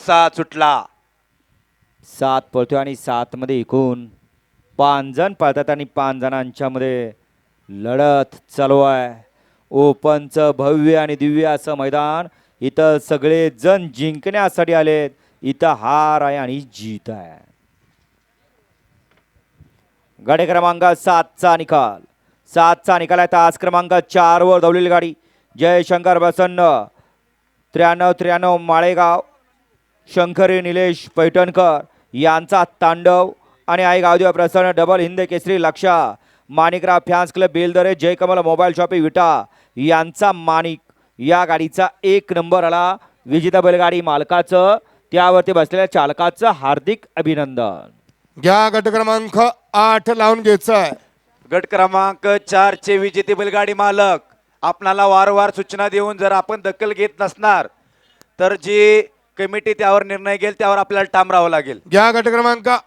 7 सुटला. 7 पळतोय आणि 7 मध्ये एकूण 5 जण पळतात आणि 5 जणांच्या मध्ये लढत चालू आहे. ओपनचं भव्य आणि दिव्य असं मैदान. इथं सगळे जण जिंकण्यासाठी आलेत. इथं हार आहे आणि जीत आहे. गाडी क्रमांक 7चा निकाल. 7चा निकाल आहे. तास क्रमांक 4 वर धावलेली गाडी जयशंकर प्रसन्न 93 माळेगाव शंकरी निलेश पैठणकर यांचा तांडव आणि आई गावदेव प्रसन्न डबल हिंद केसरी लक्षा Manikrao fans club Beldare Jaykamal mobile shoppe Vita यांचा माणिक या गाडीचा 1 नंबर आला. विजेता बैलगाडी मालकाचं त्यावरती बसलेल्या चालकाचं हार्दिक अभिनंदन. घ्या गट क्रमांक 8 लावून घ्यायचा. गट क्रमांक 4 चे विजेते बैलगाडी मालक आपणाला वारंवार सूचना देऊन जर आपण दखल घेत नसणार तर जी कमिटी त्यावर निर्णय घेईल त्यावर आपल्याला ठाम राहावं लागेल. घ्या गट क्रमांक